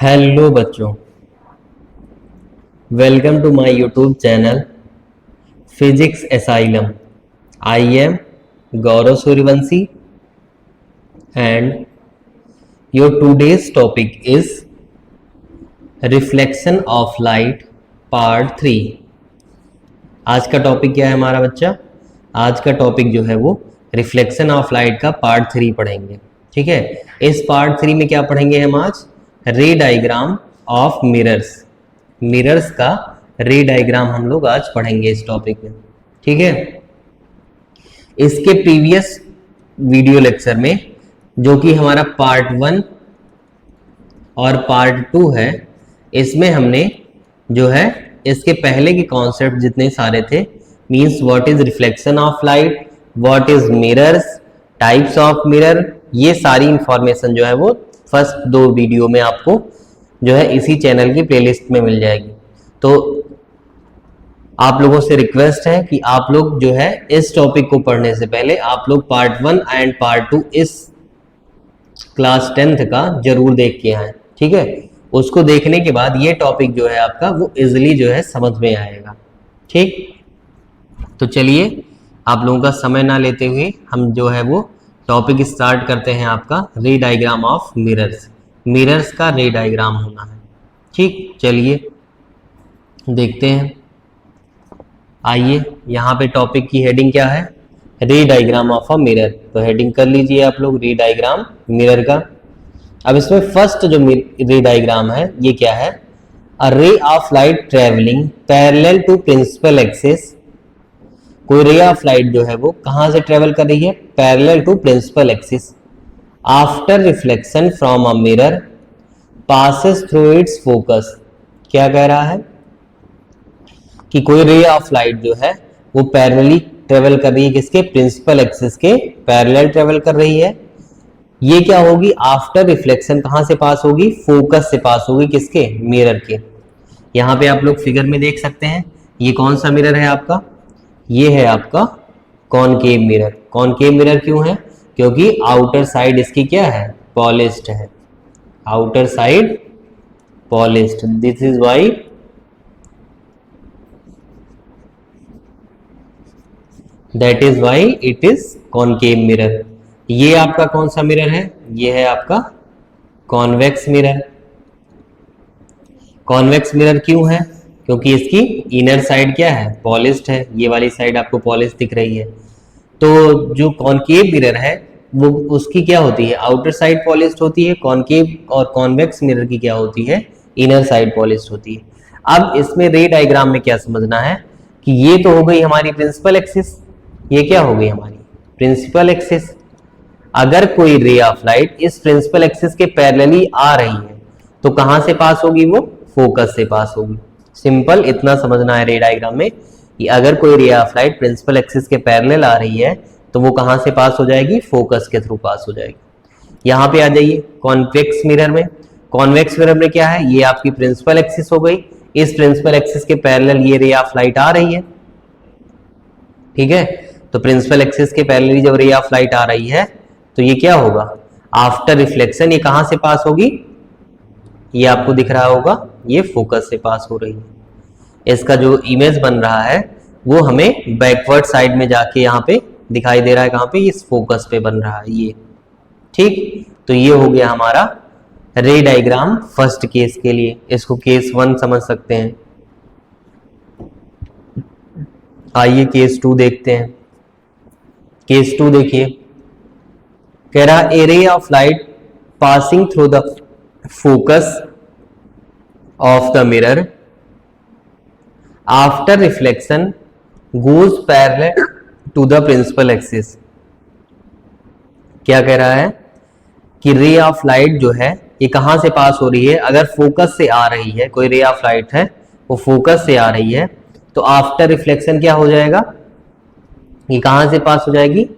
Hello बच्चों, welcome to my YouTube channel physics asylum. I am Gaurav Suryavanshi and your today's topic is reflection of light part 3। आज का topic क्या है हमारा बच्चा? आज का टॉपिक जो है वो रिफ्लेक्शन ऑफ लाइट का पार्ट 3 पढ़ेंगे। ठीक है, इस पार्ट 3 में क्या पढ़ेंगे हम आज? रे डायग्राम ऑफ मिरर्स। मिरर्स का रे डायग्राम हम लोग आज पढ़ेंगे इस टॉपिक में। ठीक है, इसके प्रीवियस वीडियो लेक्चर में जो कि हमारा पार्ट 1 और पार्ट 2 है, इसमें हमने जो है इसके पहले के कॉन्सेप्ट जितने सारे थे, means what is reflection of light, what is mirrors, types of mirror, ये सारी इंफॉर्मेशन जो है वो फर्स्ट 2 वीडियो में आपको जो है इसी चैनल की प्लेलिस्ट में मिल जाएगी। तो आप लोगों से रिक्वेस्ट है कि आप लोग जो है इस टॉपिक को पढ़ने से पहले आप लोग पार्ट 1 एंड पार्ट 2 इस क्लास 10th का जरूर देख के आए। ठीक है, उसको देखने के बाद ये टॉपिक जो है आपका वो इजिली जो है समझ में आएगा। ठीक, तो चलिए आप लोगों का समय ना लेते हुए हम जो है वो टॉपिक स्टार्ट करते हैं। आपका रे डायग्राम ऑफ मिरर्स, मिरर्स का रे डायग्राम होना है। ठीक, चलिए देखते हैं। आइए, यहाँ पे टॉपिक की हेडिंग क्या है? रे डायग्राम ऑफ अ मिरर। तो हेडिंग कर लीजिए आप लोग, रे डायग्राम मिरर का। अब इसमें फर्स्ट जो रे डायग्राम है ये क्या है? A ray of light travelling parallel to principal axis. कोई रे ऑफ लाइट जो है वो कहां से ट्रेवल कर रही है? Parallel to principal axis. After reflection from a mirror passes through its focus. क्या कह रहा है कि कोई रे ऑफ लाइट जो है वो पैरेलली ट्रेवल कर रही है, किसके? प्रिंसिपल एक्सिस के पैरेलल ट्रेवल कर रही है। ये क्या होगी? आफ्टर रिफ्लेक्शन कहां से पास होगी? फोकस से पास होगी, किसके? मिरर के। यहां पे आप लोग फिगर में देख सकते हैं, ये कौन सा मिरर है आपका? ये है आपका कॉनकेव मिरर। कॉनकेव मिरर क्यों है? क्योंकि आउटर साइड इसकी क्या है? पॉलिश्ड है। Outer side polished, this is why that is why it is concave mirror. ये आपका कौन सा मिरर है? ये है आपका कॉन्वेक्स मिरर। कॉन्वेक्स मिरर क्यों है? क्योंकि इसकी इनर साइड क्या है? पॉलिश्ड है। ये वाली साइड आपको पॉलिश दिख रही है। तो जो कॉनकेव मिरर है वो उसकी क्या होती है? आउटर साइड पॉलिश्ड होती है। कॉनकेव और कॉन्वेक्स मिरर की क्या होती है? इनर साइड पॉलिश्ड होती है। अब इसमें रे डायग्राम में क्या समझना है कि ये तो हो गई हमारी प्रिंसिपल एक्सिस। ये क्या हो गई हमारी? Principal axis. अगर कोई रे ऑफ लाइट इस प्रिंसिपल एक्सिस के पैरेलली आ रही है तो कहां से पास होगी? वो फोकस से पास होगी। सिंपल इतना समझना है रे डायग्राम में कि अगर कोई ray of light principal axis के पैरेलल आ रही है तो वो कहां से पास हो जाएगी? फोकस के थ्रू पास हो जाएगी। यहां पे आ जाइए कॉन्वेक्स मिरर में। कॉन्वेक्स मिरर में क्या है? ये आपकी प्रिंसिपल एक्सिस हो गई। इस प्रिंसिपल एक्सिस के पैरेलल ये रे ऑफ लाइट आ रही है। ठीक है, तो प्रिंसिपल एक्सिस के पैरेलली जब रे ऑफ लाइट आ रही है तो ये क्या होगा? आफ्टर रिफ्लेक्शन ये कहां से पास होगी? ये आपको दिख रहा होगा, ये फोकस से पास हो रही है। इसका जो इमेज बन रहा है वो हमें बैकवर्ड साइड में जाके यहाँ पे दिखाई दे रहा है। कहाँ पे? इस फोकस पे बन रहा है ये। ठीक, तो ये हो गया हमारा रे डायग्राम फर्स्ट केस के लिए। इसको केस 1 समझ सकते हैं। आइए केस 2 देखते हैं। केस 2 देखिए, कह रहा a ray of light passing through the focus of the mirror after reflection goes parallel to the principal axis। क्या कह रहा है कि रे ऑफ लाइट जो है ये कहां से पास हो रही है? अगर फोकस से आ रही है, कोई रे ऑफ लाइट है वो फोकस से आ रही है तो आफ्टर रिफ्लेक्शन क्या हो जाएगा? ये कहां से पास हो जाएगी?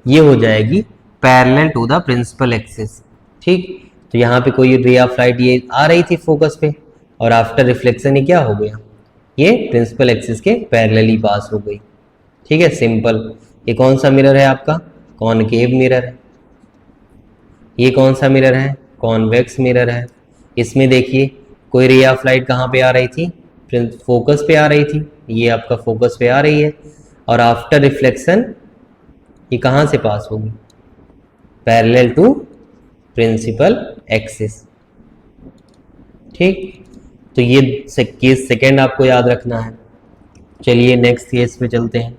ये हो जाएगी parallel to the principal axis. ठीक, तो यहाँ पे कोई रे ऑफ लाइट ये आ रही थी फोकस पे और आफ्टर रिफ्लेक्शन ये क्या हो गया? ये प्रिंसिपल एक्सिस के पैरेलली पास हो गई। ठीक है, सिंपल। ये कौन सा मिरर है आपका? कॉनकेव मिरर है। ये कौन सा मिरर है? कॉन्वेक्स मिरर है। इसमें देखिए कोई रे ऑफ लाइट कहाँ पे आ रही थी, फोकस पे आ रही थी, ये आपका फोकस पे आ रही है, और आफ्टर रिफ्लेक्शन ये कहाँ से पास होगी, पैरेलल टू प्रिंसिपल एक्सिस। ठीक, तो ये केस सेकेंड आपको याद रखना है। चलिए नेक्स्ट केस पे चलते हैं।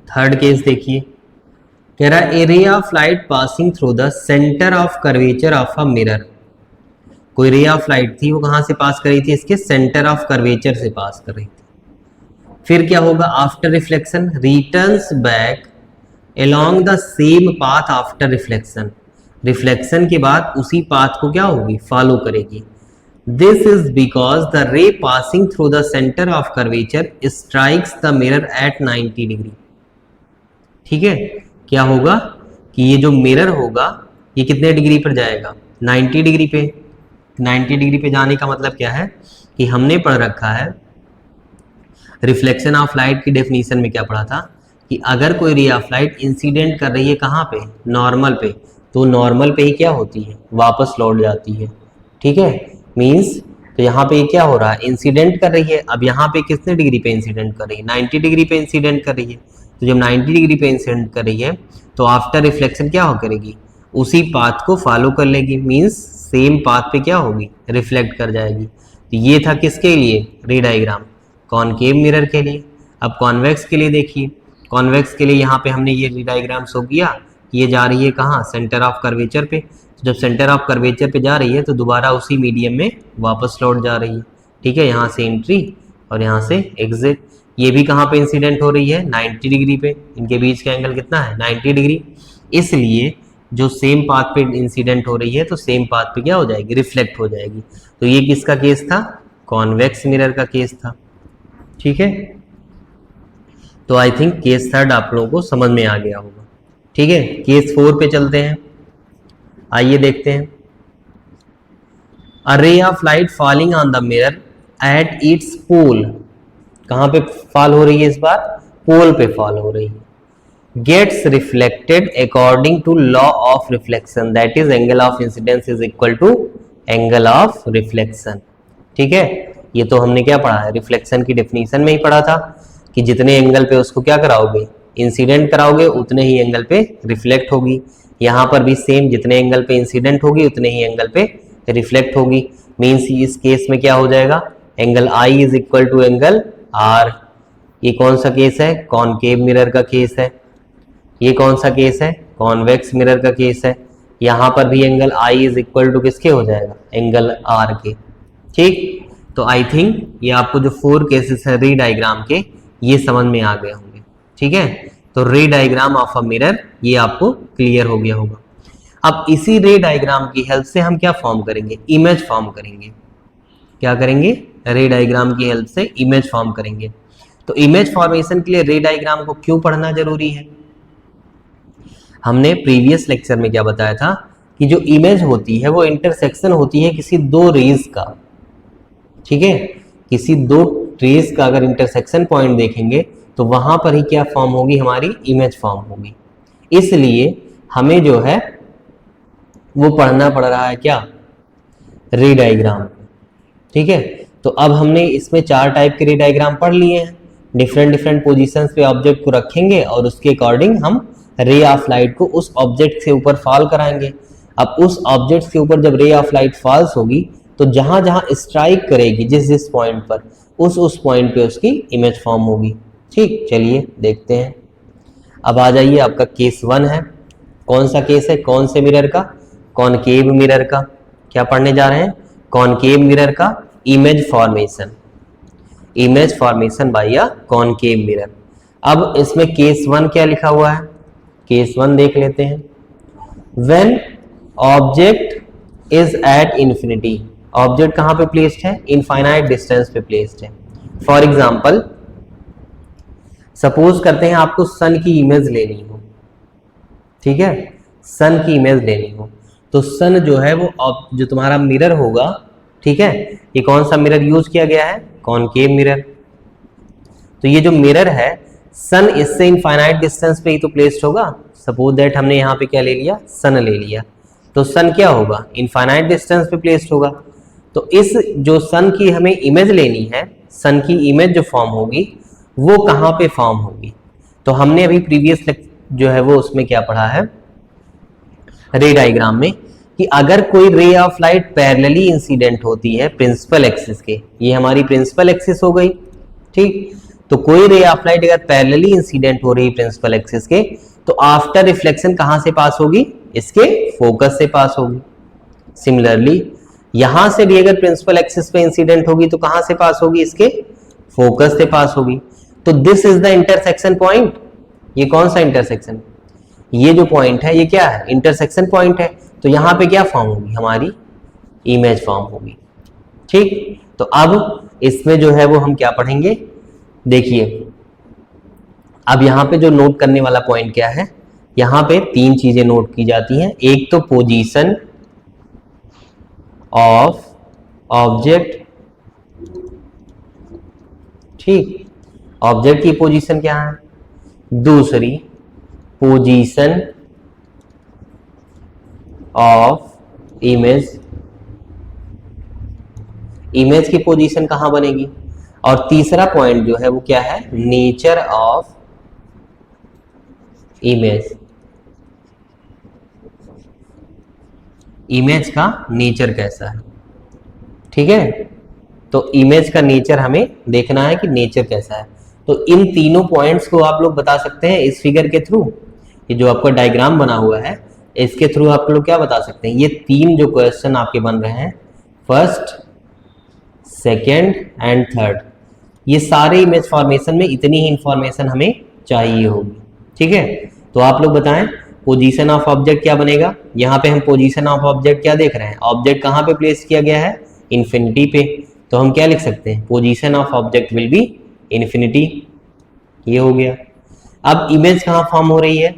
थर्ड केस देखिए, कह रहा है a ray of light passing through the centre of curvature of a mirror. कोई रे ऑफ लाइट थी, वो कहां से पास कर रही थी, इसके सेंटर ऑफ कर्वेचर से पास कर रही थी। फिर क्या होगा, after reflection returns back along the same path after reflection. Reflection के बाद उसी पाथ को क्या होगी, फॉलो करेगी। दिस इज बिकॉज द रे passing through the centre of curvature strikes the mirror eight 90 degree. ठीक है, क्या होगा कि ये जो मिरर होगा ये कितने डिग्री पर जाएगा, 90 डिग्री पे। 90 डिग्री पे जाने का मतलब क्या है कि हमने पढ़ रखा है रिफ्लेक्शन ऑफ लाइट की डेफिनेशन में, क्या पढ़ा था कि अगर कोई रे ऑफ लाइट इंसिडेंट कर रही है कहाँ पे, नॉर्मल पे, तो नॉर्मल पे ही क्या होती है, वापस लौट जाती है। ठीक है, मींस तो यहाँ पे क्या हो रहा है, इंसिडेंट कर रही है। अब यहाँ पे कितने डिग्री पे इंसिडेंट कर रही है, 90 डिग्री पे इंसिडेंट कर रही है। तो जब 90 डिग्री पे इंसिडेंट कर रही है तो आफ्टर रिफ्लेक्शन क्या हो करेगी, उसी पाथ को फॉलो कर लेगी, मींस सेम पाथ पे क्या होगी, रिफ्लेक्ट कर जाएगी। तो ये था किसके लिए, रे डायग्राम, कॉनकेव मिरर के लिए। अब कॉन्वेक्स के लिए देखिए, कॉन्वेक्स के लिए यहाँ पे हमने ये रे डायग्राम शो किया कि ये जा रही है कहाँ, सेंटर ऑफ कर्वेचर पे। तो जब सेंटर ऑफ कर्वेचर पे जा रही है तो दोबारा उसी मीडियम में वापस लौट जा रही है। ठीक है, यहाँ से एंट्री और यहाँ से एग्जिट। ये भी कहाँ पे इंसिडेंट हो रही है, 90 डिग्री पे। इनके बीच का एंगल कितना है, 90 डिग्री। इसलिए जो सेम पाथ पे इंसिडेंट हो रही है तो सेम पाथ पे क्या हो जाएगी, रिफ्लेक्ट हो जाएगी। तो ये किसका केस था, कॉन्वेक्स मिरर का केस था। ठीक है, तो आई थिंक केस थर्ड आप लोगों को समझ में आ गया होगा। ठीक है, केस 4 पे चलते हैं। आइए देखते हैं। A ray of light falling on the mirror at its pole, कहां पे फॉल हो रही है इस बार, पोल पे फॉल हो रही है। Gets reflected according to law of reflection, that is angle of incidence is equal to angle of reflection. ठीक है, ये तो हमने क्या पढ़ा है, रिफ्लेक्शन की डेफिनेशन में ही पढ़ा था कि जितने एंगल पे उसको क्या कराओगे, इंसिडेंट कराओगे, उतने ही एंगल पे रिफ्लेक्ट होगी। यहाँ पर भी सेम, जितने एंगल पे इंसिडेंट होगी उतने ही एंगल पे रिफ्लेक्ट होगी। मीन्स इस केस में क्या हो जाएगा, angle I is equal to angle R. ये कौन सा केस है, कॉनकेव मिरर का केस है। ये कौन सा केस है, कॉन्वेक्स मिरर का केस है। यहाँ पर भी angle I is equal to किसके हो जाएगा, एंगल आर के। ठीक, तो आई थिंक ये आपको जो 4 केसेस है रे डायग्राम के, ये समझ में आ गए होंगे। ठीक है, तो रे डायग्राम ऑफ अ मिरर ये आपको क्लियर हो गया होगा। अब इसी रे डायग्राम की हेल्प से हम क्या फॉर्म करेंगे, इमेज फॉर्म करेंगे। क्या करेंगे, रे डायग्राम की हेल्प से इमेज फॉर्म करेंगे। तो इमेज फॉर्मेशन के लिए रे डायग्राम को क्यों पढ़ना जरूरी है, हमने प्रीवियस लेक्चर में क्या बताया था कि जो इमेज होती है वो इंटरसेक्शन होती है किसी दो रेज का। ठीक है, किसी दो रेज का अगर इंटरसेक्शन पॉइंट देखेंगे तो वहां पर ही क्या फॉर्म होगी, हमारी इमेज फॉर्म होगी। इसलिए हमें जो है वो पढ़ना पड़ रहा है क्या, रे डायग्राम। ठीक है, तो अब हमने इसमें 4 टाइप के रे डायग्राम पढ़ लिए हैं। डिफरेंट डिफरेंट पोजीशंस पे ऑब्जेक्ट को रखेंगे और उसके अकॉर्डिंग हम रे ऑफ लाइट को उस ऑब्जेक्ट से ऊपर फॉल कराएंगे। अब उस ऑब्जेक्ट के ऊपर जब रे ऑफ लाइट फॉल्स होगी तो जहां जहां स्ट्राइक करेगी, जिस जिस पॉइंट पर, उस पॉइंट पे उसकी इमेज फॉर्म होगी। ठीक, चलिए देखते हैं। अब आ जाइए, आपका केस 1 है। कौन सा केस है, कौन से मिरर का, कॉनकेव मिरर का। क्या पढ़ने जा रहे हैं, कॉनकेव मिरर का image formation. Image formation by a concave mirror. अब इसमें केस 1 क्या लिखा हुआ है, केस 1 देख लेते हैं। When object is at infinity, object कहां पे प्लेस्ड है, इनफाइनाइट डिस्टेंस पे प्लेस्ड है। फॉर एग्जाम्पल, सपोज करते हैं आपको सन की इमेज लेनी हो। ठीक है, सन की इमेज लेनी हो तो सन जो है वो जो तुम्हारा मिरर होगा, ठीक है, ये कौन सा मिरर यूज किया गया है, कॉनकेव मिरर। तो ये जो मिरर है, सन इससे इनफाइनाइट डिस्टेंस पे ही तो प्लेस्ड होगा। सपोज दैट हमने यहाँ पे क्या ले लिया, सन ले लिया। तो सन क्या होगा, इनफाइनाइट डिस्टेंस पे प्लेस्ड होगा। तो इस जो सन की हमें इमेज लेनी है, सन की इमेज जो फॉर्म होगी वो कहाँ पे फॉर्म होगी, तो हमने अभी प्रीवियस जो है वो उसमें क्या पढ़ा है, रे डायग्राम में, कि अगर कोई ray of light parallelly incident होती है प्रिंसिपल एक्सिस के, ये हमारी प्रिंसिपल एक्सिस हो गई, ठीक। तो कोई रे ऑफ लाइट अगर पैरेलली इंसिडेंट हो रही प्रिंसिपल एक्सिस के, तो आफ्टर रिफ्लेक्शन कहां से पास होगी, इसके फोकस से पास होगी। सिमिलरली यहां से भी अगर प्रिंसिपल एक्सिस पे इंसिडेंट होगी तो कहां से पास होगी, इसके फोकस से पास होगी। तो this is the intersection point. ये कौन सा इंटरसेक्शन, ये जो पॉइंट है ये क्या है, इंटरसेक्शन पॉइंट है। तो यहां पे क्या फॉर्म होगी, हमारी इमेज फॉर्म होगी, ठीक। तो अब इसमें जो है वो हम क्या पढ़ेंगे, देखिए अब यहां पे जो नोट करने वाला पॉइंट क्या है, यहां पे तीन चीजें नोट की जाती हैं। एक तो पोजीशन ऑफ ऑब्जेक्ट, ठीक, ऑब्जेक्ट की पोजीशन क्या है। दूसरी पोजीशन ऑफ इमेज, इमेज की पोजीशन कहां बनेगी। और तीसरा पॉइंट जो है वो क्या है, नेचर ऑफ इमेज, इमेज का नेचर कैसा है, ठीक है। तो इमेज का नेचर हमें देखना है कि नेचर कैसा है। तो इन तीनों पॉइंट्स को आप लोग बता सकते हैं इस फिगर के थ्रू, ये जो आपका डायग्राम बना हुआ है इसके थ्रू आप लोग क्या बता सकते हैं। ये तीन जो क्वेश्चन आपके बन रहे हैं, फर्स्ट, सेकेंड एंड थर्ड, ये सारे इमेज फॉर्मेशन में इतनी ही इंफॉर्मेशन हमें चाहिए होगी, ठीक है। तो आप लोग बताएं पोजीशन ऑफ ऑब्जेक्ट क्या बनेगा। यहाँ पे हम पोजीशन ऑफ ऑब्जेक्ट क्या देख रहे हैं, ऑब्जेक्ट कहाँ पे प्लेस किया गया है, इन्फिनिटी पे। तो हम क्या लिख सकते हैं, position of object will be infinity, ये हो गया। अब इमेज कहाँ फॉर्म हो रही है,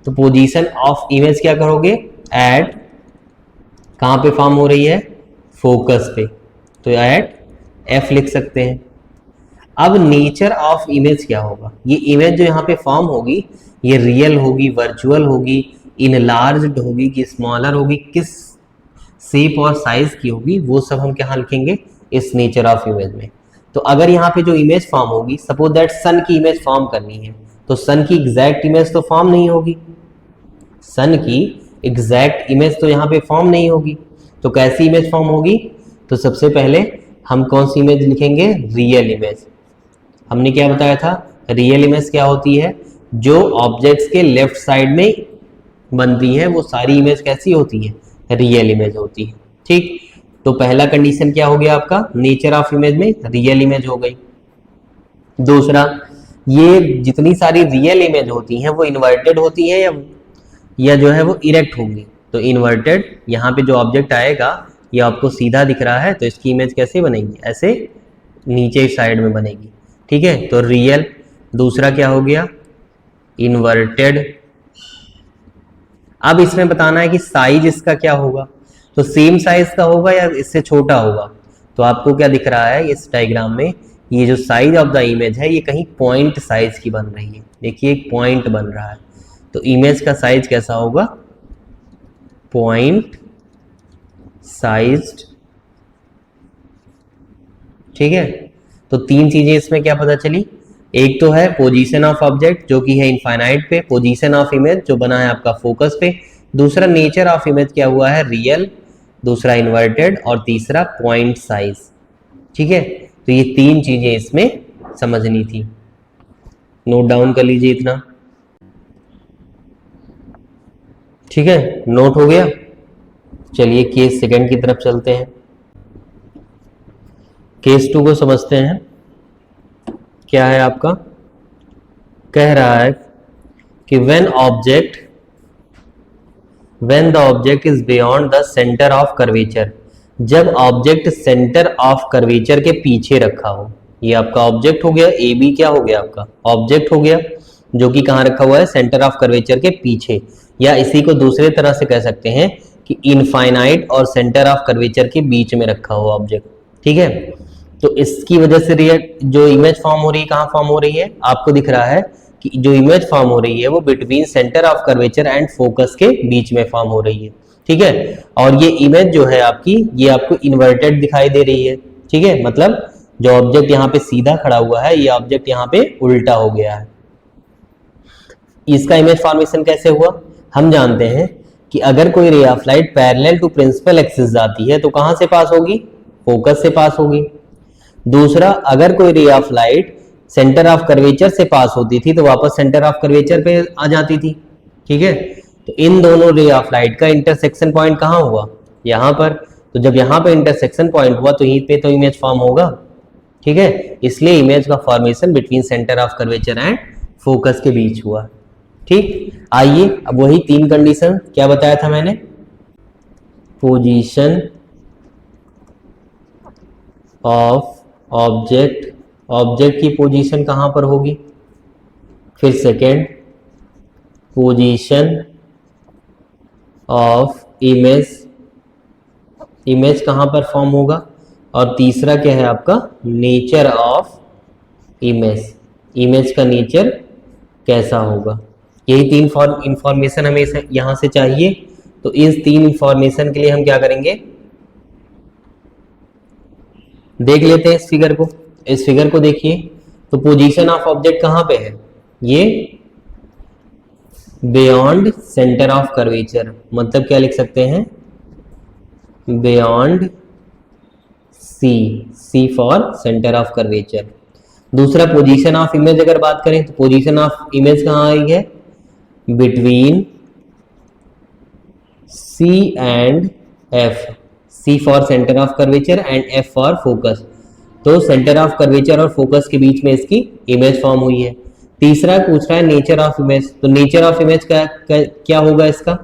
तो पोजीशन ऑफ इमेज क्या करोगे, एट कहाँ पे फॉर्म हो रही है, फोकस पे, तो एट एफ लिख सकते हैं। अब नेचर ऑफ इमेज क्या होगा, ये इमेज जो यहाँ पे फॉर्म होगी ये रियल होगी, वर्चुअल होगी, इनलार्ज्ड होगी कि स्मॉलर होगी, किस शेप और साइज की होगी, वो सब हम क्या लिखेंगे इस नेचर ऑफ इमेज में। तो अगर यहाँ पे जो इमेज फॉर्म होगी, सपोज दैट सन की इमेज फॉर्म करनी है, तो सन की एग्जैक्ट इमेज तो फॉर्म नहीं होगी, सन की एग्जैक्ट इमेज तो यहाँ पे फॉर्म नहीं होगी। तो कैसी इमेज फॉर्म होगी, तो सबसे पहले हम कौन सी इमेज लिखेंगे, रियल इमेज। हमने क्या बताया था, रियल इमेज क्या होती है, जो ऑब्जेक्ट्स के लेफ्ट साइड में बनती है वो सारी इमेज कैसी होती है, रियल इमेज होती है, ठीक। तो पहला कंडीशन क्या हो गया आपका, नेचर ऑफ इमेज में रियल इमेज हो गई। दूसरा, ये जितनी सारी रियल इमेज होती हैं वो इन्वर्टेड होती है या जो है वो इरेक्ट होंगी। तो इन्वर्टेड, यहाँ पे जो ऑब्जेक्ट आएगा ये आपको सीधा दिख रहा है तो इसकी इमेज कैसे बनेगी, ऐसे नीचे साइड में बनेगी, ठीक है। तो रियल। दूसरा क्या हो गया, इन्वर्टेड। अब इसमें बताना है कि साइज इसका क्या होगा, तो सेम साइज का होगा या इससे छोटा होगा। तो आपको क्या दिख रहा है इस डायग्राम में, ये जो साइज ऑफ द इमेज है ये कहीं पॉइंट साइज की बन रही है, देखिए एक पॉइंट बन रहा है। तो इमेज का साइज कैसा होगा, पॉइंट साइज्ड, ठीक है। तो तीन चीजें इसमें क्या पता चली, एक तो है पोजीशन ऑफ ऑब्जेक्ट जो कि है इनफाइनाइट पे, पोजीशन ऑफ इमेज जो बना है आपका फोकस पे, दूसरा नेचर ऑफ इमेज क्या हुआ है, रियल, दूसरा इन्वर्टेड, और तीसरा पॉइंट साइज, ठीक है। तो ये तीन चीजें इसमें समझनी थी, नोट डाउन कर लीजिए इतना, ठीक है, नोट हो गया। चलिए केस सेकंड की तरफ चलते हैं, केस 2 को समझते हैं। क्या है आपका, कह रहा है कि when the object is beyond the center of curvature, जब ऑब्जेक्ट सेंटर ऑफ कर्वेचर के पीछे रखा हो। ये आपका ऑब्जेक्ट हो गया, ए बी क्या हो गया, आपका ऑब्जेक्ट हो गया जो कि कहाँ रखा हुआ है, सेंटर ऑफ कर्वेचर के पीछे, या इसी को दूसरे तरह से कह सकते हैं कि इनफाइनाइट और सेंटर ऑफ कर्वेचर के बीच में रखा हुआ ऑब्जेक्ट, ठीक है। तो इसकी वजह से जो इमेज फॉर्म हो रही है, कहाँ फॉर्म हो रही है, आपको दिख रहा है कि जो इमेज फॉर्म हो रही है वो between centre of curvature and focus के बीच में फॉर्म हो रही है, ठीक है। और ये इमेज जो है आपकी, ये आपको इन्वर्टेड दिखाई दे रही है, ठीक है। मतलब जो ऑब्जेक्ट यहाँ पे सीधा खड़ा हुआ है, ये ऑब्जेक्ट यहाँ पे उल्टा हो गया है। इसका इमेज फॉर्मेशन कैसे हुआ? हम जानते हैं कि अगर कोई ray of light parallel to principal axis जाती है तो कहां से पास होगी? फोकस से पास होगी। दूसरा, अगर कोई ray of light centre of curvature से पास होती थी तो वापस सेंटर ऑफ कर्वेचर पे आ जाती थी, ठीक है। तो इन दोनों रे ऑफ लाइट का इंटरसेक्शन पॉइंट कहां हुआ? यहां पर। तो जब यहां पे इंटरसेक्शन पॉइंट हुआ तो यहीं पे तो इमेज फॉर्म होगा, ठीक है। इसलिए इमेज का formation between centre of curvature and focus के बीच हुआ, ठीक। आइए अब वही तीन कंडीशन, क्या बताया था मैंने? पोजीशन ऑफ ऑब्जेक्ट, ऑब्जेक्ट की पोजीशन कहां पर होगी। फिर second, position of image, image कहां पर फॉर्म होगा। और तीसरा क्या है आपका? नेचर ऑफ इमेज, इमेज का नेचर कैसा होगा। यही तीन इंफॉर्मेशन हमें यहां से चाहिए। तो इस तीन इंफॉर्मेशन के लिए हम क्या करेंगे, देख लेते हैं इस फिगर को। इस फिगर को देखिए तो पोजीशन ऑफ ऑब्जेक्ट कहां पे है? ये बियॉन्ड सेंटर ऑफ कर्वेचर, मतलब क्या लिख सकते हैं? Beyond C, C for centre of curvature. दूसरा, पोजीशन ऑफ इमेज अगर बात करें तो पोजीशन ऑफ इमेज कहां आई है? Between C and F, C for centre of curvature and F for focus. तो सेंटर ऑफ कर्वेचर और फोकस के बीच में इसकी इमेज फॉर्म हुई है। तीसरा पूछ रहा है नेचर ऑफ इमेज, तो नेचर ऑफ इमेज क्या होगा इसका?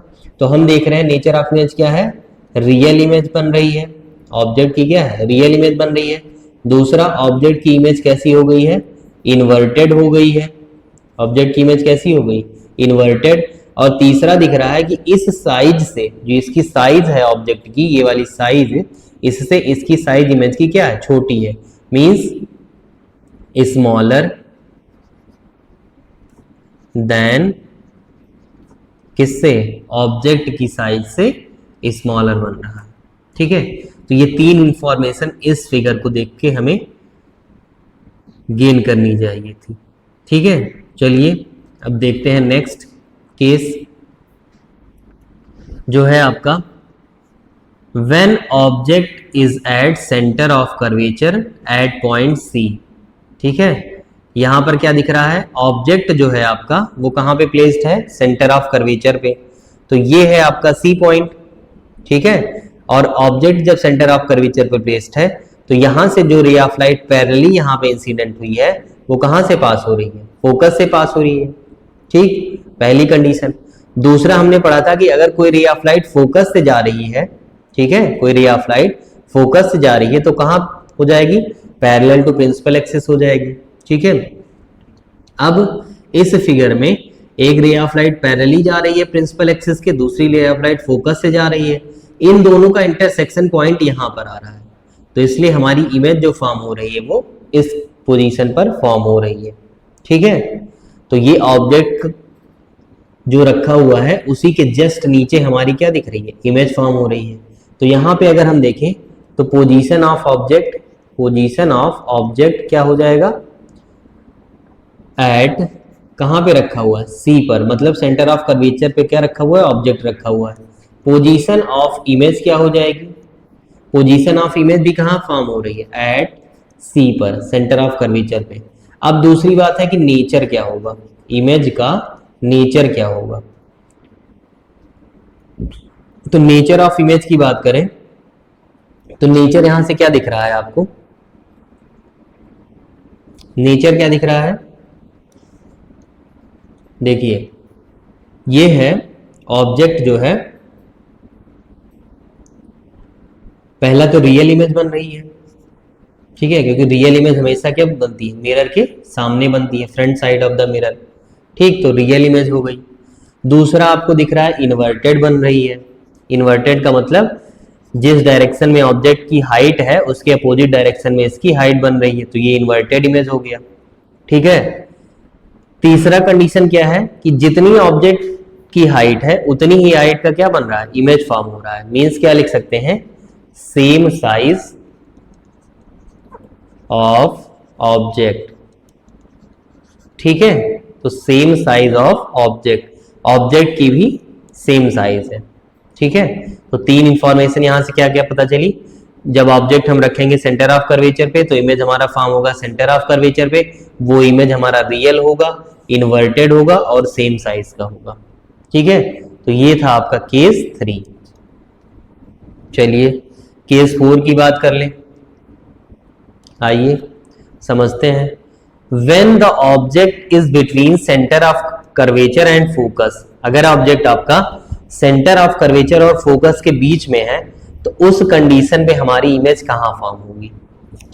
तो हम देख रहे हैं नेचर ऑफ इमेज क्या है? रियल इमेज बन रही है, ऑब्जेक्ट की क्या है? रियल इमेज बन रही है। दूसरा, ऑब्जेक्ट की इमेज कैसी हो गई है? इन्वर्टेड हो गई है। ऑब्जेक्ट की इमेज कैसी हो गई? इन्वर्टेड। और तीसरा दिख रहा है कि इस साइज से, जो इसकी साइज है ऑब्जेक्ट की, ये वाली साइज, इससे इसकी साइज इमेज की क्या है? छोटी है, मींस स्मॉलर देन किससे? ऑब्जेक्ट की साइज से स्मॉलर बन रहा है, ठीक है। तो ये तीन इंफॉर्मेशन इस फिगर को देख के हमें गेन करनी चाहिए थी, ठीक है। चलिए अब देखते हैं नेक्स्ट केस जो है आपका, when object is at centre of curvature at point C, ठीक है। यहां पर क्या दिख रहा है? ऑब्जेक्ट जो है आपका वो कहां पे प्लेस्ड है? सेंटर ऑफ कर्वेचर पे। तो ये है आपका C पॉइंट, ठीक है। और ऑब्जेक्ट जब सेंटर ऑफ कर्वेचर पे प्लेस्ड है तो यहां से जो रे ऑफ लाइट पैरेलली यहां पे इंसिडेंट हुई है वो कहां से पास हो रही है? फोकस से पास हो रही है, ठीक, पहली कंडीशन। दूसरा हमने पढ़ा था कि अगर कोई रे ऑफ लाइट फोकस से जा रही है, ठीक है, कोई रे ऑफ लाइट फोकस से जा रही है तो कहां हो जाएगी? पैरेलल टू प्रिंसिपल एक्सिस हो जाएगी, ठीक है। अब इस फिगर में एक रे ऑफ लाइट पैरेलली जा रही है प्रिंसिपल एक्सिस के, दूसरी रे ऑफ लाइट फोकस से जा रही है। इन दोनों का इंटरसेक्शन पॉइंट यहां पर आ रहा है, तो इसलिए हमारी इमेज जो फॉर्म हो रही है वो इस पोजीशन पर फॉर्म हो रही है, ठीक है। तो ये ऑब्जेक्ट जो रखा हुआ है उसी के जस्ट नीचे हमारी क्या दिख रही है? इमेज फॉर्म हो रही है। तो यहां पे अगर हम देखें तो position of object, position of object क्या हो जाएगा? एट कहां पे रखा हुआ है? C पर, मतलब सेंटर ऑफ कर्वेचर पे क्या रखा हुआ है? ऑब्जेक्ट रखा हुआ है। पोजीशन ऑफ इमेज क्या हो जाएगी? पोजीशन ऑफ इमेज भी कहां फॉर्म हो रही है? एट C पर, सेंटर ऑफ कर्वेचर पे। अब दूसरी बात है कि नेचर क्या होगा? इमेज का नेचर क्या होगा? तो नेचर ऑफ इमेज की बात करें तो नेचर यहां से क्या दिख रहा है आपको? नेचर क्या दिख रहा है? देखिए ये है ऑब्जेक्ट जो है, पहला तो रियल इमेज बन रही है, ठीक है, क्योंकि रियल इमेज हमेशा क्या बनती है? मिरर के सामने बनती है, front side of the mirror, ठीक। तो रियल इमेज हो गई। दूसरा आपको दिख रहा है इन्वर्टेड बन रही है। इन्वर्टेड का मतलब जिस डायरेक्शन में ऑब्जेक्ट की हाइट है उसके अपोजिट डायरेक्शन में इसकी हाइट बन रही है, तो ये इन्वर्टेड इमेज हो गया, ठीक है। तीसरा कंडीशन क्या है कि जितनी ऑब्जेक्ट की हाइट है उतनी ही हाइट का क्या बन रहा है, इमेज फॉर्म हो रहा है। मीन्स क्या लिख सकते हैं, सेम साइज ऑफ ऑब्जेक्ट। ठीक है, तो same size of object, object की भी सेम साइज है। ठीक है, तो तीन इंफॉर्मेशन यहां से क्या क्या पता चली। जब ऑब्जेक्ट हम रखेंगे सेंटर ऑफ कर्वेचर पे तो इमेज हमारा फॉर्म होगा सेंटर ऑफ कर्वेचर पे, वो इमेज हमारा रियल होगा, इन्वर्टेड होगा और सेम साइज का होगा। ठीक है, तो ये था आपका केस 3। चलिए केस 4 की बात कर लें, आइए समझते हैं। When the object is between center of curvature and focus, अगर ऑब्जेक्ट आपका सेंटर ऑफ कर्वेचर और फोकस के बीच में है तो उस कंडीशन पे हमारी इमेज कहां फॉर्म होगी।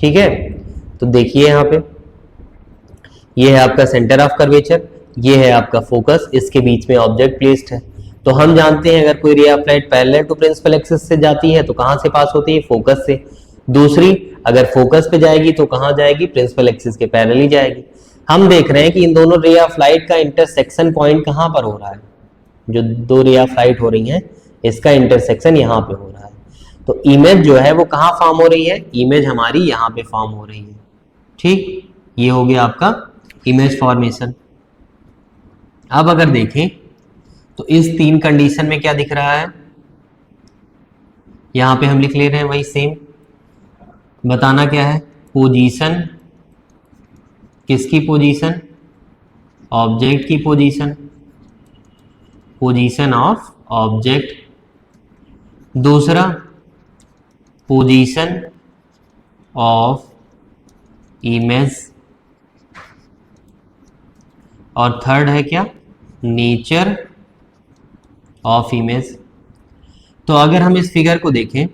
ठीक है, तो देखिए यहां पे ये है आपका सेंटर ऑफ कर्वेचर, ये है आपका फोकस, इसके बीच में ऑब्जेक्ट प्लेस्ड है। तो हम जानते हैं अगर कोई ray of light parallel to principal axis से जाती है तो कहां से पास होती है, फोकस से। दूसरी अगर फोकस पे जाएगी तो कहां जाएगी, प्रिंसिपल एक्सिस के पैरेलल ही जाएगी। हम देख रहे हैं कि इन दोनों रे ऑफ लाइट का इंटरसेक्शन पॉइंट कहां पर हो रहा है, जो दो रे ऑफ लाइट हो रही हैं इसका इंटरसेक्शन यहां पे हो रहा है। तो इमेज जो है वो कहां फॉर्म हो रही है, इमेज हमारी यहां पे फॉर्म हो रही है। ठीक, ये हो गया आपका इमेज फॉर्मेशन। अब अगर देखें तो इस तीन कंडीशन में क्या दिख रहा है, यहां पे हम लिख ले रहे हैं वही सेम। बताना क्या है, पोजीशन, किसकी पोजीशन, ऑब्जेक्ट की पोजीशन, पोजीशन ऑफ ऑब्जेक्ट। दूसरा पोजीशन ऑफ इमेज, और थर्ड है क्या, नेचर ऑफ इमेज। तो अगर हम इस फिगर को देखें,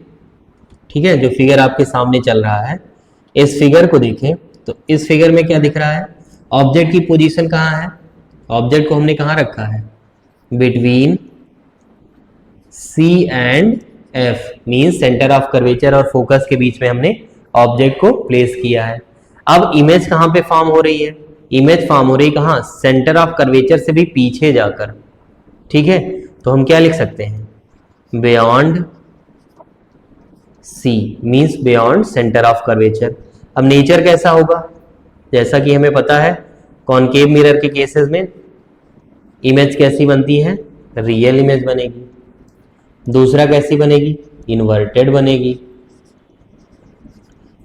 ठीक है, जो फिगर आपके सामने चल रहा है, इस फिगर को देखें तो इस फिगर में क्या दिख रहा है, ऑब्जेक्ट की पोजीशन कहाँ है, ऑब्जेक्ट को हमने कहाँ रखा है, between C and F, means centre of curvature और फोकस के बीच में हमने ऑब्जेक्ट को प्लेस किया है। अब इमेज कहाँ पे फॉर्म हो रही है, इमेज फॉर्म हो रही है कहाँ, सेंटर ऑफ कर्वेचर से भी पीछे जाकर। ठीक है, तो हम क्या लिख सकते हैं, beyond C, means beyond centre of curvature. अब नेचर कैसा होगा, जैसा कि हमें पता है कॉनकेव मिरर के केसेस में इमेज कैसी बनती है, रियल इमेज बनेगी। दूसरा कैसी बनेगी, इन्वर्टेड बनेगी।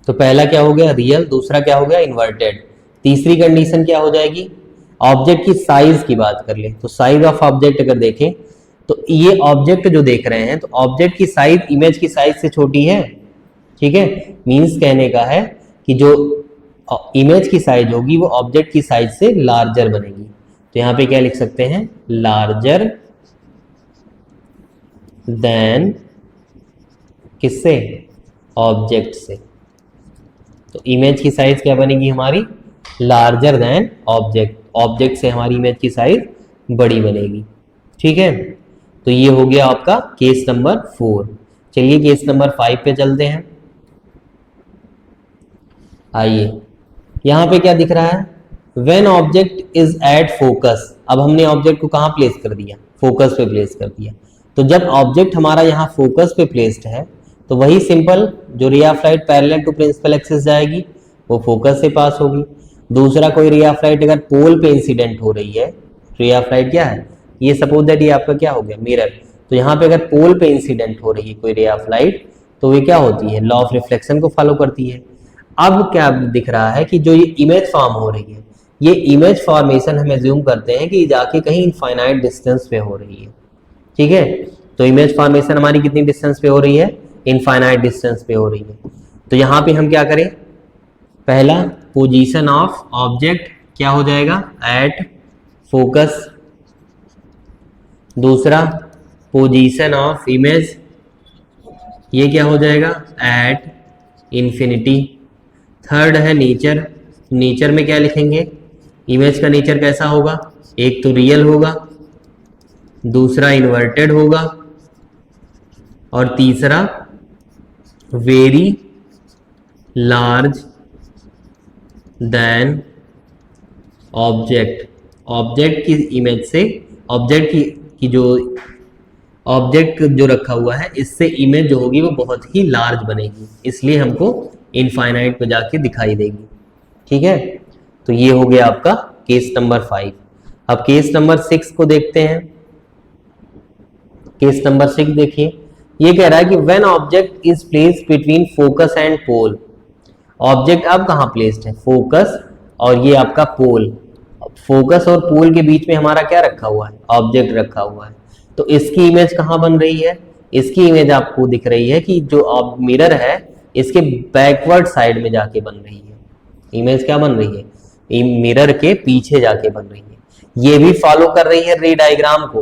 तो पहला क्या हो गया, रियल, दूसरा क्या हो गया, इन्वर्टेड। तीसरी कंडीशन क्या हो जाएगी, ऑब्जेक्ट की साइज की बात कर ले तो साइज ऑफ ऑब्जेक्ट अगर देखें तो ये ऑब्जेक्ट जो देख रहे हैं तो ऑब्जेक्ट की साइज इमेज की साइज से छोटी है। ठीक है, मींस कहने का है कि जो इमेज की साइज होगी वो ऑब्जेक्ट की साइज से लार्जर बनेगी। तो यहां पे क्या लिख सकते हैं, लार्जर देन किससे, ऑब्जेक्ट से। तो इमेज की साइज क्या बनेगी हमारी, लार्जर देन ऑब्जेक्ट, ऑब्जेक्ट से हमारी इमेज की साइज बड़ी बनेगी। ठीक है, तो ये हो गया आपका केस नंबर 4। चलिए केस नंबर 5 पे चलते हैं। आइए यहां पे क्या दिख रहा है, when object is at focus. अब हमने ऑब्जेक्ट को कहां प्लेस कर दिया, फोकस पे प्लेस कर दिया। तो जब ऑब्जेक्ट हमारा यहाँ फोकस पे प्लेस्ड है तो वही सिंपल जो ray of light parallel to principal axis जाएगी वो फोकस से पास होगी। दूसरा कोई रे ऑफ लाइट अगर पोल पे इंसिडेंट हो रही है, रे ऑफ लाइट क्या है, ये सपोज दैट ये आपका क्या हो गया, मिरर। तो यहाँ पे अगर पोल पे इंसिडेंट हो रही है कोई रे ऑफ लाइट तो वे क्या होती है, लॉ ऑफ रिफ्लेक्शन को फॉलो करती है। अब क्या दिख रहा है कि जो ये इमेज फॉर्म हो रही है, ये इमेज फॉर्मेशन हम एज्यूम करते हैं कि जाके कहीं इनफाइनाइट डिस्टेंस पे हो रही है। ठीक है, तो इमेज फॉर्मेशन हमारी कितनी डिस्टेंस पे हो रही है, इनफाइनाइट डिस्टेंस पे हो रही है। तो यहां पे हम क्या करें, पहला पोजीशन ऑफ ऑब्जेक्ट क्या हो जाएगा, एट फोकस। दूसरा पोजीशन ऑफ इमेज, ये क्या हो जाएगा, एट इंफिनिटी। थर्ड है नेचर, नेचर में क्या लिखेंगे, इमेज का नेचर कैसा होगा, एक तो रियल होगा, दूसरा इन्वर्टेड होगा और तीसरा very large than object. Object की इमेज से, ऑब्जेक्ट कि जो ऑब्जेक्ट जो रखा हुआ है इससे इमेज जो होगी वो बहुत ही लार्ज बनेगी, इसलिए हमको इनफाइनाइट पे जाके दिखाई देगी। ठीक है, तो ये हो गया आपका केस नंबर 5। अब केस नंबर 6 को देखते हैं। केस नंबर 6 देखिए, ये कह रहा है कि when object is placed between focus and pole. Object अब कहाँ प्लेस्ड है, फोकस और ये आपका पोल। फोकस और पोल के बीच में हमारा क्या रखा हुआ है, ऑब्जेक्ट रखा हुआ है। तो इसकी इमेज कहाँ बन रही है, इसकी इमेज आपको दिख रही है कि जो मिरर है इसके बैकवर्ड साइड में जाके बन रही है। इमेज क्या बन रही है, मिरर के पीछे जाके बन रही है। ये भी फॉलो कर रही है रे डायग्राम को।